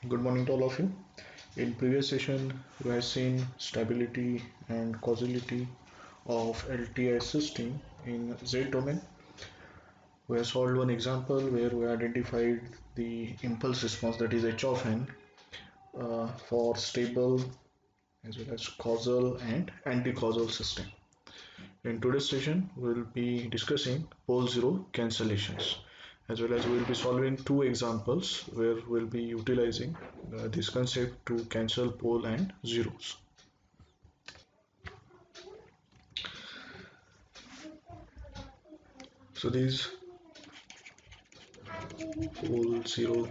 Good morning to all of you. In previous session, we have seen stability and causality of LTI system in Z domain. We have solved one example where we identified the impulse response, that is h of n, for stable as well as causal and anti-causal system. In today's session, we will be discussing pole zero cancellations, as well as we will be solving two examples where we will be utilizing this concept to cancel pole and zeros. So these pole zero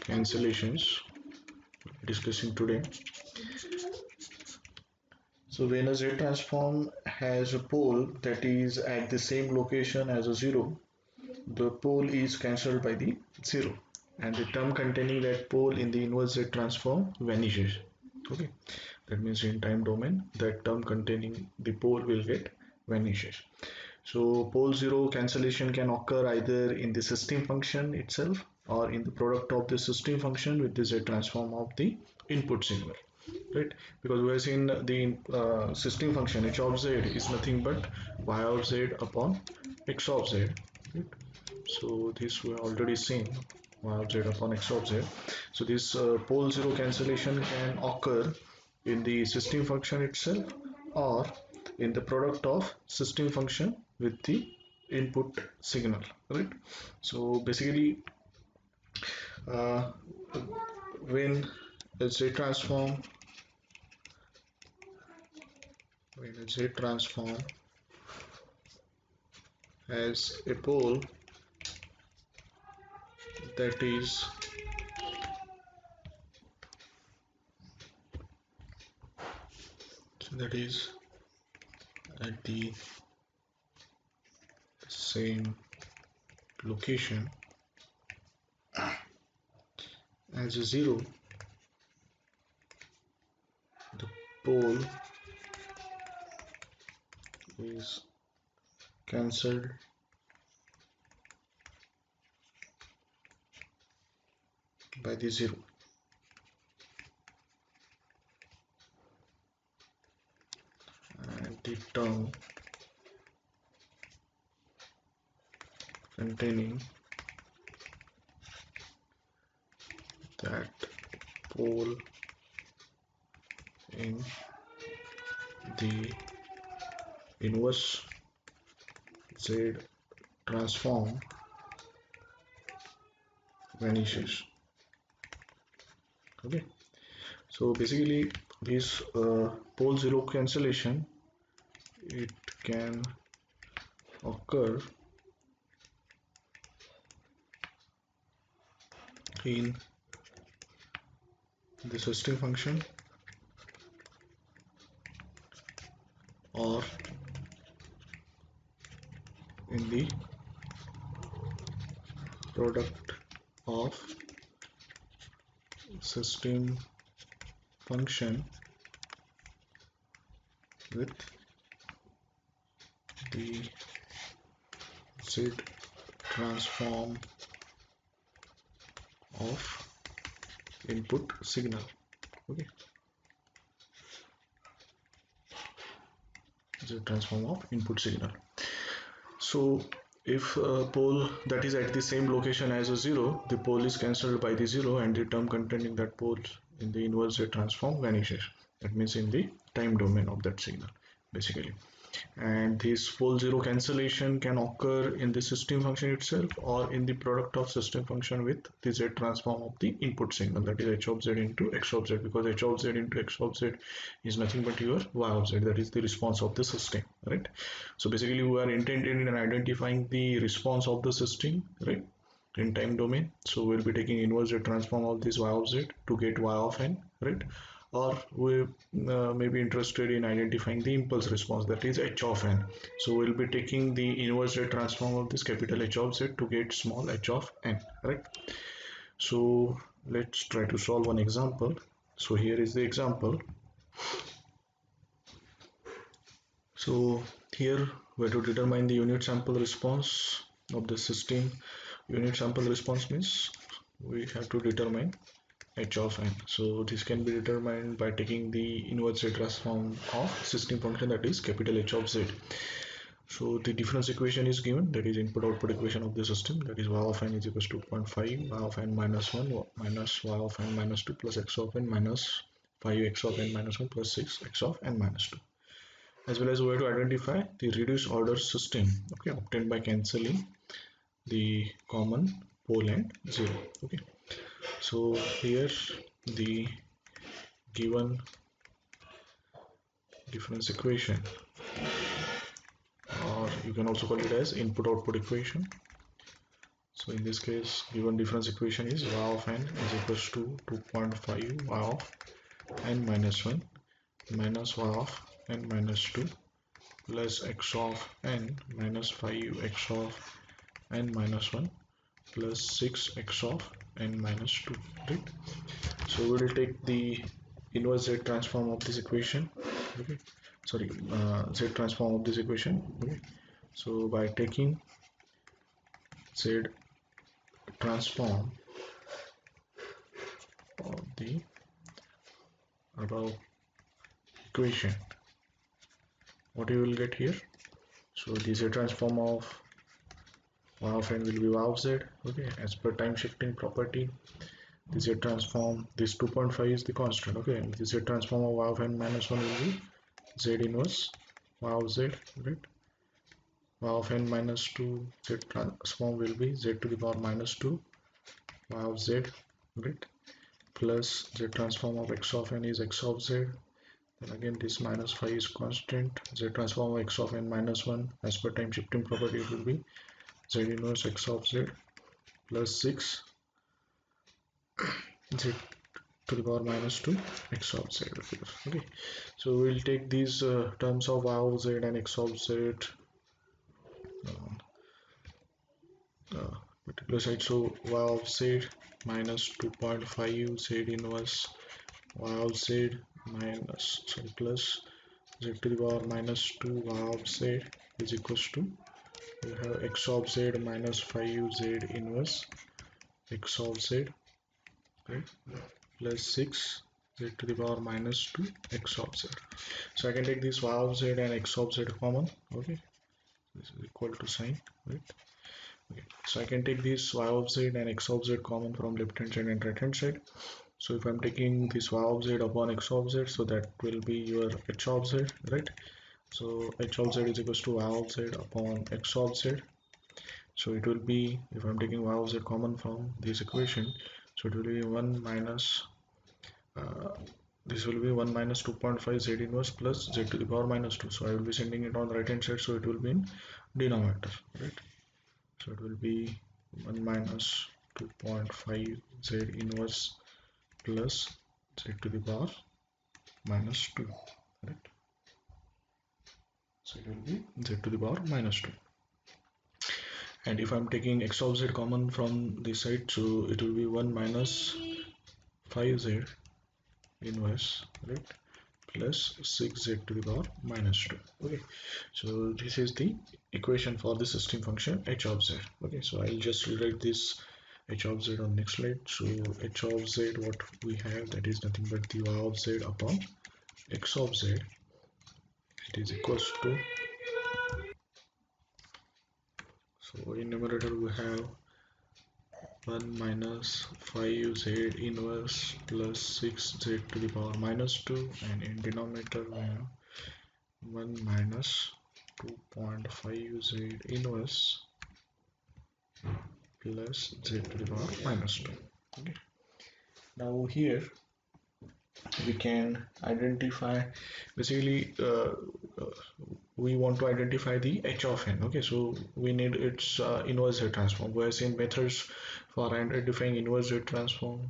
cancellations discussing today. So when a Z transform has a pole that is at the same location as a zero, the pole is cancelled by the zero, and the term containing that pole in the inverse Z transform vanishes. Okay, that means in time domain that term containing the pole will get vanishes. So pole zero cancellation can occur either in the system function itself or in the product of the system function with the Z transform of the input signal, right? Because we have seen the system function h of z is nothing but y of z upon x of z, right? So this we have already seen, y of z upon x of z. So this pole zero cancellation can occur in the system function itself or in the product of system function with the input signal, right? So basically uh, when a z transform when a z transform has a pole that is at the same location as a zero, the pole is cancelled by the zero, and the term containing that pole in the inverse Z transform vanishes. Okay, so basically this pole zero cancellation, it can occur in the system function or in the product of system function with the Z transform of input signal. Okay, Z transform of input signal. So if a pole that is at the same location as a zero, the pole is cancelled by the zero and the term containing that pole in the inverse Z transform vanishes. That means in the time domain of that signal, basically. And this pole zero cancellation can occur in the system function itself or in the product of system function with the Z transform of the input signal, that is h of z into x of z, because h of z into x of z is nothing but your y of z, that is the response of the system, right? So basically we are intended in identifying the response of the system, right, in time domain. So we'll be taking inverse Z transform of this y of z to get y of n, right? Or we may be interested in identifying the impulse response, that is h of n. So we'll be taking the inverse Z transform of this capital H of z to get small h of n, right? So let's try to solve one example. So here is the example. So here we have to determine the unit sample response of the system Unit sample response means we have to determine h of n. So this can be determined by taking the inverse Z transform of system function, that is capital H of Z. So the difference equation is given, that is input output equation of the system, that is y of n is equals to 2.5 y of n minus 1 minus y of n minus 2 plus x of n minus 5 x of n minus 1 plus 6 x of n minus 2. As well as we have to identify the reduced order system, okay, obtained by cancelling the common pole and 0. Okay, so here the given difference equation, or you can also call it as input output equation. So in this case, given difference equation is y of n is equals to 2.5 y of n minus 1 minus y of n minus 2 plus x of n minus 5 x of n minus 1 plus 6 x of n minus 2, right? So we will take the inverse Z transform of this equation, okay, sorry, Z transform of this equation, okay. So by taking Z transform of the above equation, what you will get here? So the Z transform of y of n will be y of z, okay, as per time shifting property. The Z transform, this 2.5 is the constant, okay, and the Z transform of y of n minus 1 will be Z inverse y of z, right? Y of n minus 2 Z transform will be Z to the power minus 2 y of z, right? Plus Z transform of x of n is x of z. Then again this minus 5 is constant. Z transform of x of n minus 1, as per time shifting property, it will be Z inverse x of z plus 6 Z to the power minus 2 x of z. Okay, so we'll take these terms of y of z and x of z particular side. So y of z minus 2.5 z inverse y of z minus, sorry, plus z to the power minus 2 y of z is equals to, we have x of z minus 5 z inverse x of z, right, plus 6 z to the power minus 2 x of z. So I can take this y of z and x of z common, okay, this is equal to sign, right? Okay, so I can take this y of z and x of z common from left hand side and right hand side. So if I'm taking this y of z upon x of z, so that will be your h of z, right? So h of z is equals to y of z upon x of z. So it will be, if I'm taking y of z common from this equation, so it will be 1 minus this will be 1 minus 2.5 z inverse plus z to the power minus 2. So I will be sending it on the right hand side, so it will be in denominator, right? So it will be 1 minus 2.5 z inverse plus z to the power minus 2, right? So it will be z to the power minus 2. And if I'm taking x of z common from this side, so it will be 1 minus 5z inverse, right, plus 6z to the power minus 2. Okay, so this is the equation for the system function h of z. Okay, so I'll just rewrite this h of z on next slide. So h of z, what we have, that is nothing but the y of z upon x of z, it is equals to, so in numerator we have 1 minus 5z inverse plus 6z to the power minus 2, and in denominator we have 1 minus 2.5z inverse plus z to the power minus 2. Okay, now here we can identify, basically we want to identify the h of n. Okay, so we need its inverse Z transform. We have seen methods for identifying inverse Z transform,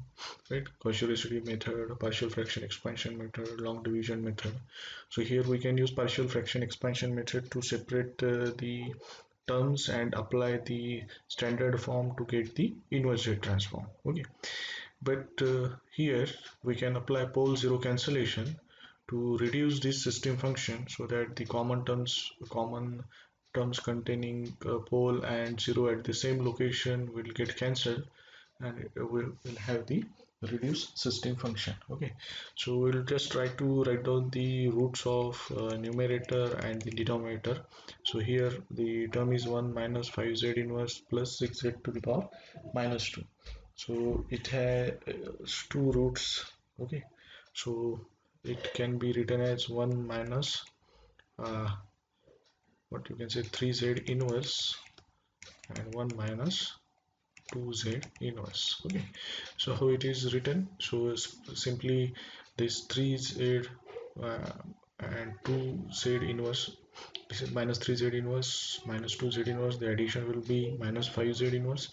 right? Quotient residue method, partial fraction expansion method, long division method. So here we can use partial fraction expansion method to separate the terms and apply the standard form to get the inverse Z transform. Okay, but here we can apply pole zero cancellation to reduce this system function, so that the common terms, common terms containing pole and 0 at the same location will get cancelled, and will have the reduced system function. Okay, so we'll just try to write down the roots of numerator and the denominator. So here the term is 1 minus 5z inverse plus 6z to the power minus 2. So it has two roots. Okay, so it can be written as 1 minus what you can say 3z inverse and 1 minus 2z inverse. Okay, so how it is written? So simply this 3z uh, and 2z inverse, this is minus 3z inverse minus 2z inverse, the addition will be minus 5z inverse,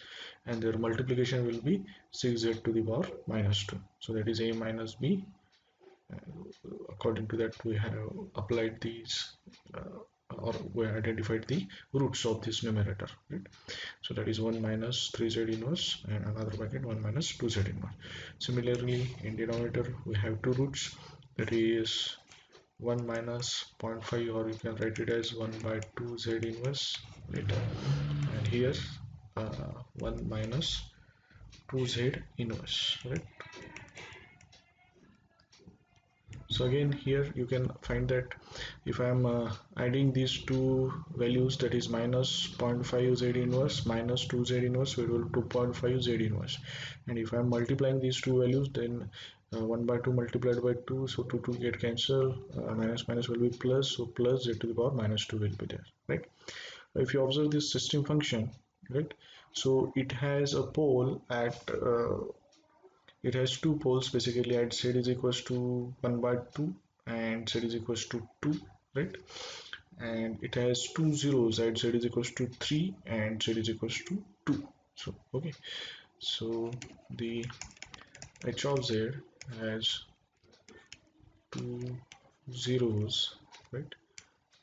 and their multiplication will be 6z to the power minus 2. So that is a minus b. According to that, we have applied these or we identified the roots of this numerator, right? So that is 1 minus 3z inverse and another bracket 1 minus 2z inverse. Similarly, in denominator we have two roots, that is 1 minus 0.5, or you can write it as 1 by 2z inverse, right? And here 1 minus 2z inverse, right? So again here you can find that if I am adding these two values, that is minus 0.5 z inverse minus 2 z inverse, so it will 2.5 z inverse. And if I am multiplying these two values, then 1 by 2 multiplied by 2, so 2 get cancelled, minus minus will be plus, so plus z to the power minus 2 will be there, right? If you observe this system function, right, so it has a pole at it has two poles basically at z is equals to 1 by 2 and z is equals to 2, right? And it has two zeros at z is equals to 3 and z is equals to 2. So okay, so the h of z has two zeros, right,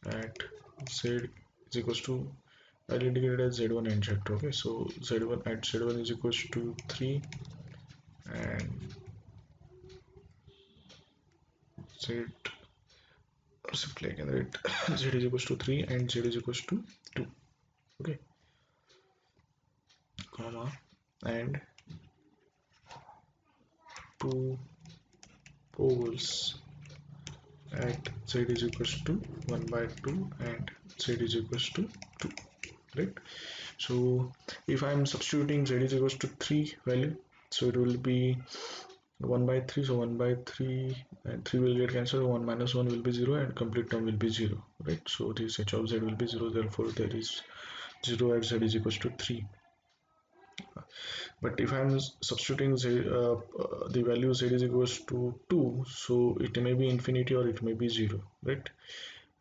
at z is equals to, I'll indicate it as z1 and z2. Okay, so z1 at z1 is equals to 3 and z, simply I can write z is equals to 3 and z is equals to 2. Okay, comma, and two poles at z is equals to 1 by 2 and z is equals to 2, right? So if I am substituting z is equals to 3 value, so it will be 1 by 3, so 1 by 3 and 3 will get cancelled, 1 minus 1 will be 0 and complete term will be 0, right? So this h of z will be 0, therefore there is 0 at z is equals to 3. But if I'm substituting the value z is equals to 2, so it may be infinity or it may be 0, right?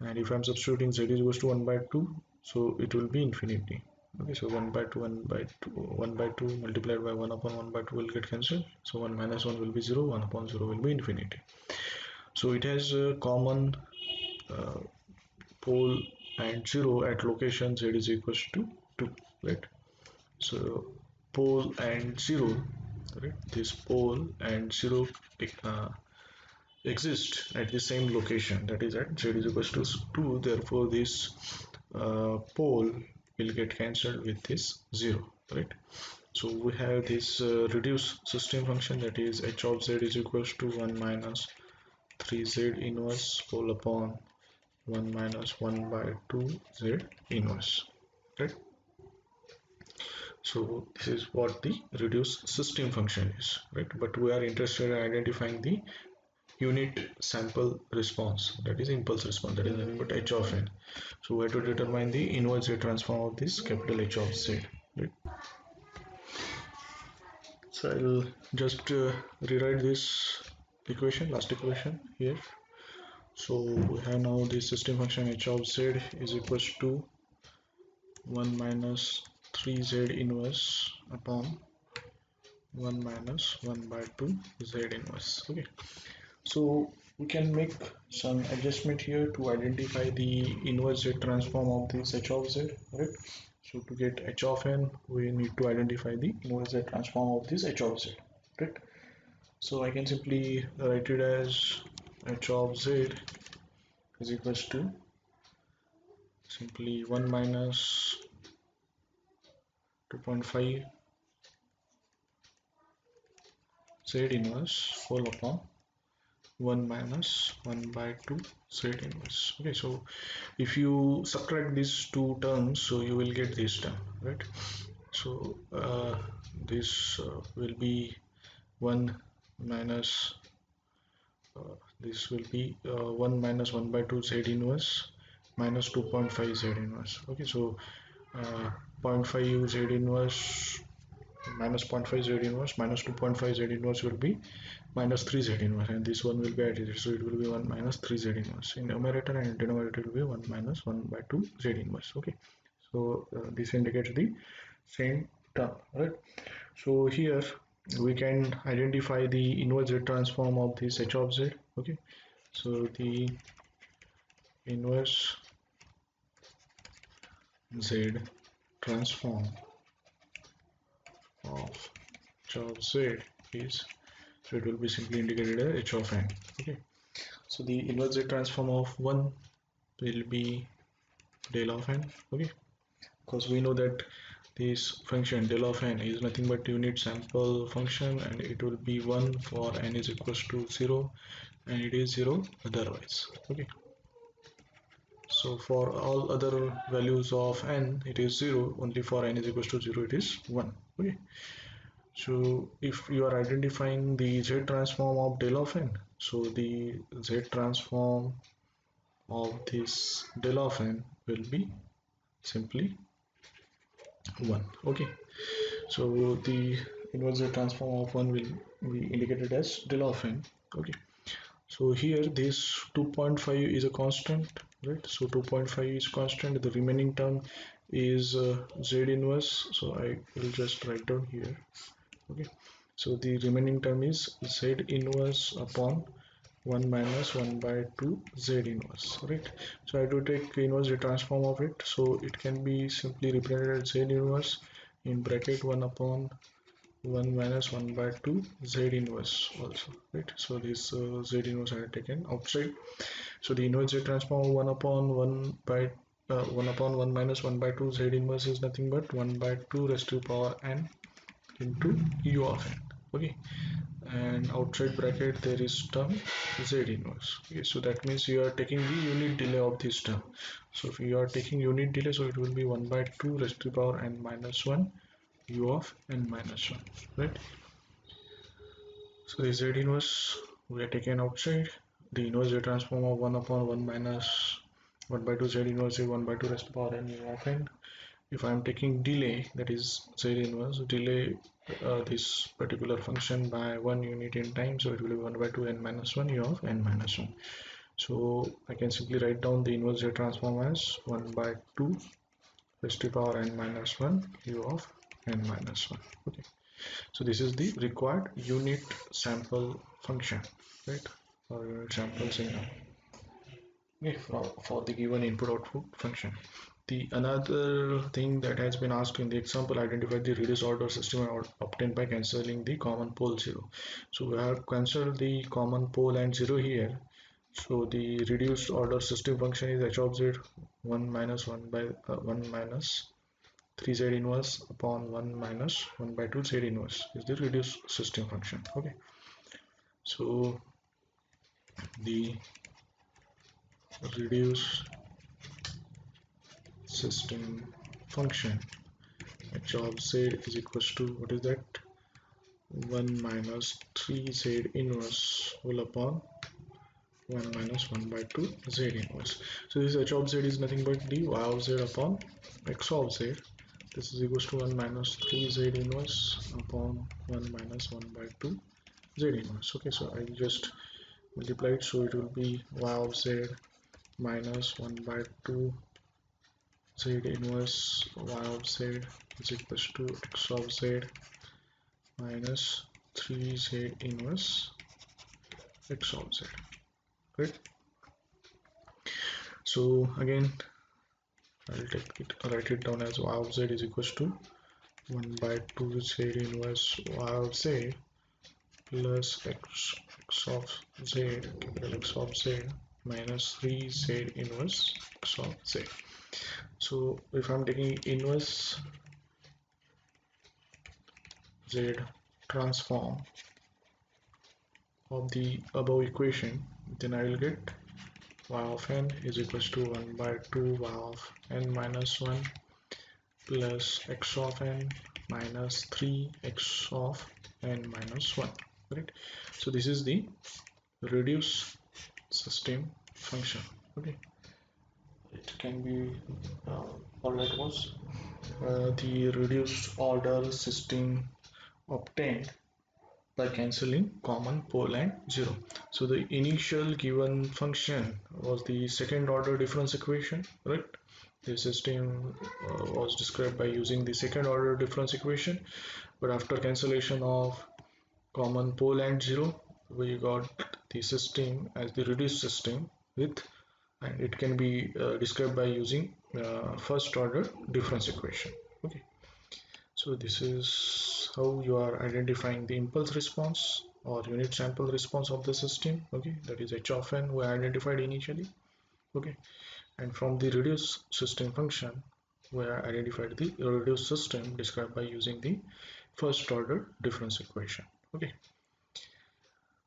And if I'm substituting z is equals to 1 by 2, so it will be infinity. Okay, so 1 by 2, 1 by 2, 1 by 2 multiplied by 1 upon 1 by 2 will get cancelled. So 1 minus 1 will be 0, 1 upon 0 will be infinity. So it has a common uh, pole and 0 at location z is equals to 2, right? So pole and 0, right? This pole and 0 uh, exist at the same location, that is at z is equals to 2. Therefore this pole will get cancelled with this 0, right? So we have this reduced system function, that is h of z is equals to 1 minus 3z inverse pole upon 1 minus 1 by 2z inverse, right? So this is what the reduced system function is, right? But we are interested in identifying the unit sample response, that is impulse response, that is nothing but h of n. So we have to determine the inverse Z transform of this capital H of Z, right? So I'll just rewrite this equation, last equation here. So we have now the system function h of z is equals to 1 minus 3z inverse upon 1 minus 1 by 2 z inverse. Okay, so we can make some adjustment here to identify the inverse Z transform of this h of z, right? So to get h of n, we need to identify the inverse Z transform of this h of z, right? So I can simply write it as h of z is equals to simply 1 minus 2.5 z inverse whole upon 1 minus 1 by 2 z inverse. Okay, so if you subtract these two terms, so you will get this term, right? So this will be 1 minus this will be 1 minus 1 by 2 z inverse minus 2.5 z inverse. Okay, so uh, zero point 0.5 z inverse minus 0.5 z inverse minus 2.5 z inverse will be minus 3 z inverse, and this one will be added, so it will be 1 minus 3 z inverse in numerator, and denominator will be 1 minus 1 by 2 z inverse. Okay, so this indicates the same term, right? So here we can identify the inverse Z transform of this H of Z. Okay, so the inverse Z transform of H of Z is, so it will be simply indicated as H of n. Okay, so the inverse Z transform of 1 will be del of n. Okay, because we know that this function del of n is nothing but unit sample function, and it will be 1 for n is equals to 0, and it is 0 otherwise. Okay, so for all other values of n it is 0, only for n is equals to 0 it is 1. Okay, so if you are identifying the Z transform of del of n, so the Z transform of this del of n will be simply 1. Okay, so the inverse transform of 1 will be indicated as del of n. Okay, so here this 2.5 is a constant, right? So 2.5 is constant, the remaining term is z inverse, so I will just write down here. Okay, so the remaining term is z inverse upon 1 minus 1 by 2 z inverse, right? So I have to take inverse transform of it, so it can be simply represented as z inverse in bracket 1 upon 1 minus 1 by 2 z inverse also, right? So this z inverse I have taken outside. So the inverse z transform of 1 upon 1 by 1 upon 1 minus 1 by 2 z inverse is nothing but 1 by 2 raised to the power n into u of n. Okay, and outside bracket there is term z inverse. Okay, so that means you are taking the unit delay of this term. So if you are taking unit delay, so it will be 1 by 2 raised to the power n minus 1 u of n minus 1, right? So the z inverse we are taken outside. The inverse Z transform of 1 upon 1 minus 1 by 2 z inverse is 1 by 2 raised to the power n u of n. If I am taking delay, that is z inverse, delay this particular function by 1 unit in time, so it will be 1 by 2 n minus 1 u of n minus 1. So I can simply write down the inverse Z transform as 1 by 2 raised to the power n minus 1 u of n minus 1. Okay, so this is the required unit sample function, right, or unit sample signal, okay, for the given input output function. The another thing that has been asked in the example, identify the reduced order system obtained by cancelling the common pole 0. So we have cancelled the common pole and 0 here. So the reduced order system function is h of z 1 minus 1 by 1 minus 3 z inverse upon 1 minus 1 by 2 z inverse is the reduced system function. Okay, so the reduced system function h of z is equals to, what is that, 1 minus 3z inverse whole upon 1 minus 1 by 2 z inverse. So this h of z is nothing but the y of z upon x of z. This is equals to 1 minus 3z inverse upon 1 minus 1 by 2 z inverse. Okay, so I will just multiply it, so it will be y of z minus 1 by 2 z inverse y of z is equals to x of z minus 3z inverse x of z, right? So again I'll take it, write it down as y of z is equals to 1 by 2 z inverse y of z plus x of z, capital X of z, minus 3 z inverse x of z. So if I'm taking inverse z transform of the above equation, then I will get y of n is equals to 1 by 2 y of n minus 1 plus x of n minus 3 x of n minus 1. Right? So this is the reduced system function. Okay, it can be all that was the reduced order system obtained by cancelling common pole and zero. So the initial given function was the second order difference equation, right? The system was described by using the second order difference equation, but after cancellation of common pole and zero, we got the system as the reduced system with, and it can be described by using first order difference equation. Okay, so this is how you are identifying the impulse response or unit sample response of the system. Okay, that is h of n we identified initially. Okay, and from the reduced system function we identified the reduced system described by using the first order difference equation. Okay,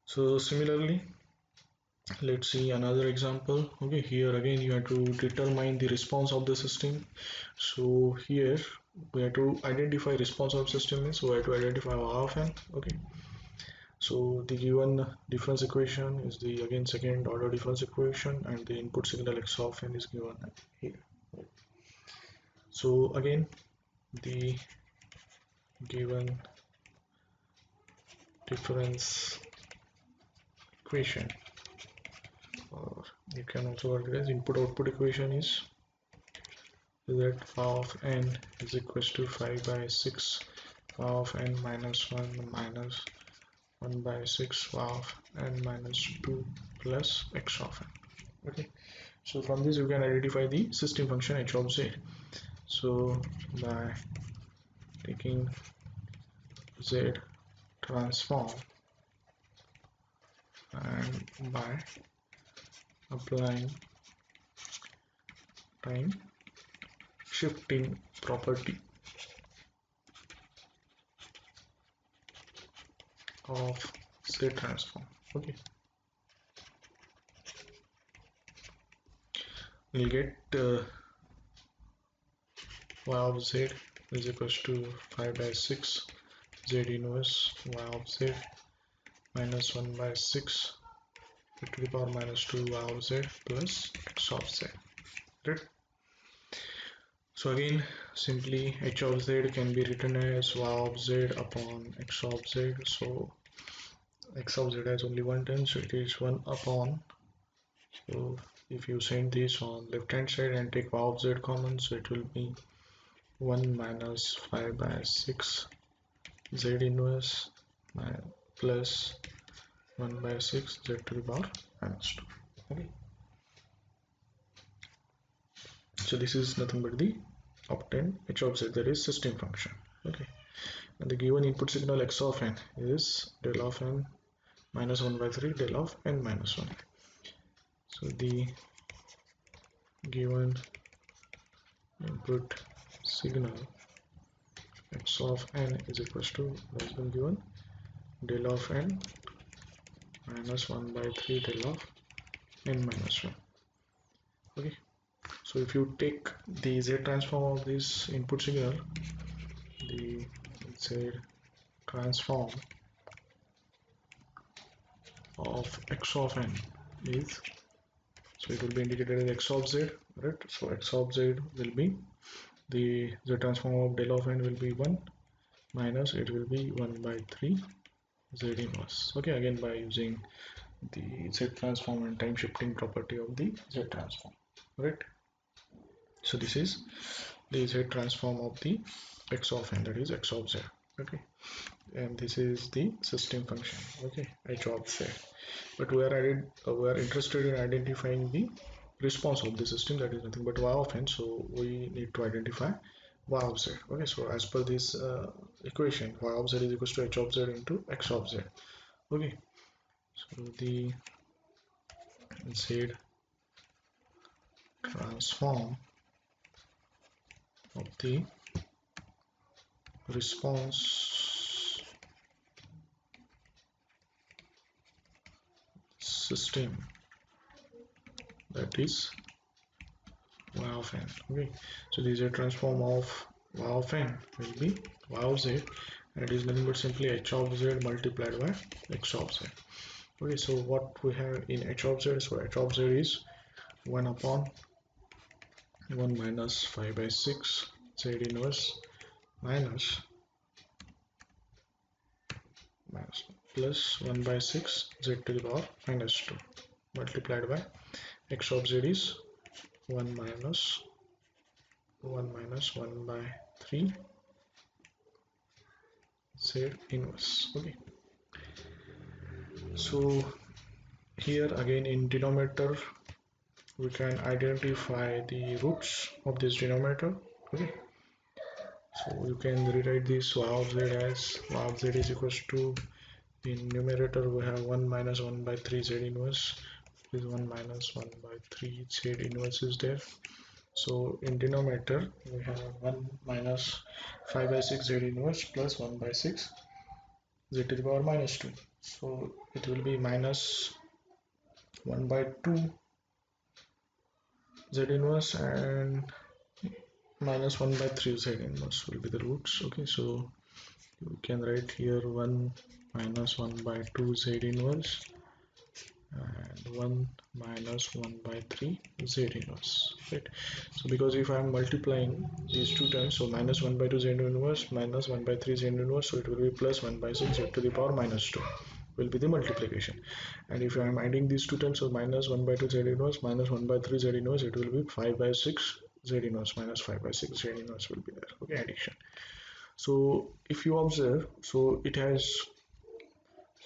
so similarly, let's see another example. Okay, here again you have to determine the response of the system. So here we have to identify response of system means we have to identify y of n. Okay, so the given difference equation is the again second order difference equation, and the input signal x of n is given here. So again the given difference equation, or you can also write it as input output equation, is that of n is equals to 5 by 6 of n minus 1 minus 1 by 6 of n minus 2 plus x of n. Okay, so from this you can identify the system function h of z. So by taking z transform and by applying time shifting property of z transform. Okay, we'll get y of z is equals to 5 by 6 z inverse y of z minus 1 by 6 to the power minus 2 y of z plus x of z. Right? So again, simply h of z can be written as y of z upon x of z. So x of z has only one term, so it is 1 upon. So if you send this on left hand side and take y of z common, so it will be 1 minus 5 by 6 z inverse plus 1 by 6 z to the power minus 2. Okay, so this is nothing but the obtained h of z, that is system function. Okay, and the given input signal x of n is del of n minus 1 by 3 del of n minus 1. So the given input signal x of n is equals to, has been given, del of n minus 1 by 3 del of n minus 1. Okay, so if you take the z transform of this input signal, the z transform of x of n is, so it will be indicated as x of z, right? So x of z will be, the z transform of del of n will be 1 minus, it will be 1 by 3 z inverse. Okay, again by using the z transform and time shifting property of the z transform, right? So this is the z transform of the x of n, that is x of z. Okay, and this is the system function. Okay, h of z. But we are interested in identifying the response of the system, that is nothing but y of n. So we need to identify y of z. Okay, so as per this equation, y of z is equals to h of z into x of z. Okay, so the z transform of the response system, that is y of n. Okay, so this is a transform of y of n will be y of z, and it is nothing but simply h of z multiplied by x of z. Okay, so what we have in h of z, so h of z is 1 upon 1 minus 5 by 6 z inverse minus plus 1 by 6 z to the power minus 2 multiplied by x of z is 1 minus 1 by 3 z inverse. Okay, so here again in denominator we can identify the roots of this denominator. Okay, so you can rewrite this y of z as y of z is equals to, in numerator we have 1 minus 1 by 3 z inverse, is 1 minus 1 by 3 z inverse is there. So in denominator we have 1 minus 5 by 6 z inverse plus 1 by 6 z to the power minus 2. So it will be minus 1 by 2 z inverse and minus 1 by 3 z inverse will be the roots. Okay, so you can write here 1 minus 1 by 2 z inverse and 1 minus 1 by 3 z inverse, right? So because if I am multiplying these two terms, so minus 1 by 2 z inverse minus 1 by 3 z inverse, so it will be plus 1 by 6 z to the power minus 2 will be the multiplication. And if I am adding these two terms, so minus 1 by 2 z inverse minus 1 by 3 z inverse, it will be 5 by 6 z inverse minus 5 by 6 z inverse will be there. Okay, addition. So if you observe, so it has,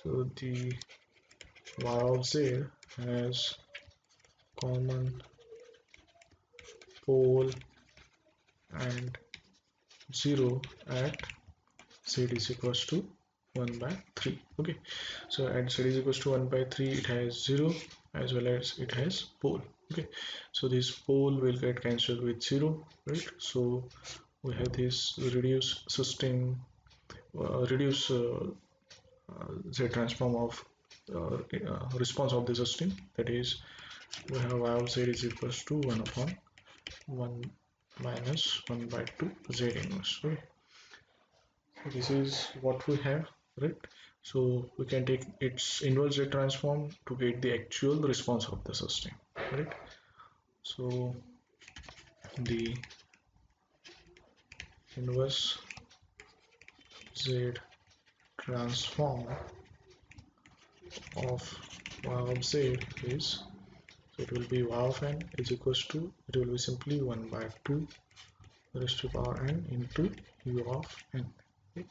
so the y of z has common pole and 0 at z is equals to 1 by 3. Okay, so at z is equals to 1 by 3 it has 0 as well as it has pole. Okay, so this pole will get cancelled with 0, right? So we have this reduced system, reduce z transform of response of the system, that is we have y of z is equals to 1 upon 1 minus 1 by 2 z inverse. Okay, so this is what we have, right? So we can take its inverse z transform to get the actual response of the system, right? So the inverse z transform of y of z is, so it will be y of n is equals to, it will be simply 1 by 2 raised to power n into u of n, right?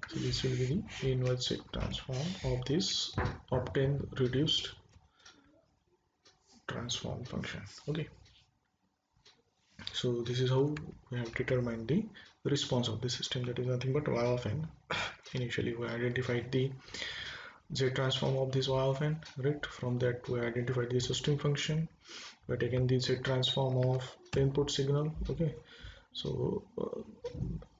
So this will be the inverse transform of this obtained reduced transform function. Okay, so this is how we have determined the response of the system, that is nothing but y of n. Initially we identified the z transform of this y of n, right? From that we identified the system function, we have taken the z transform of the input signal. Okay, so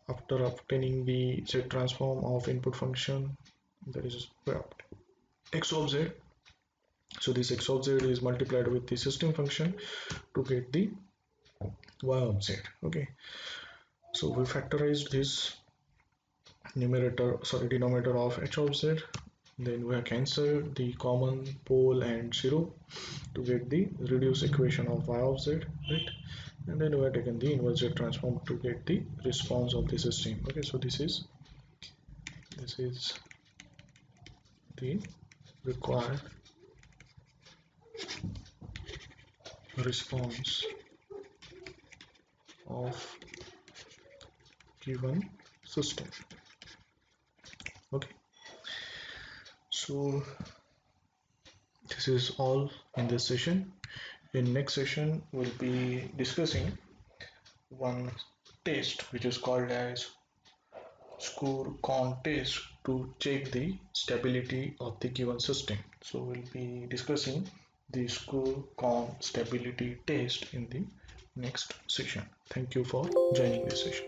after obtaining the z transform of input function, that is x of z, so this x of z is multiplied with the system function to get the y of z. Okay, so we factorized this numerator, sorry, denominator of h of z, then we have cancelled the common pole and 0 to get the reduced equation of y of z, right? And then we have taken the inverse z transform to get the response of the system. Okay, so this is the required response of given system. Okay, so this is all in this session. In next session we'll be discussing one test which is called as score con test to check the stability of the given system. So we'll be discussing the score con stability test in the next session. Thank you for joining this session.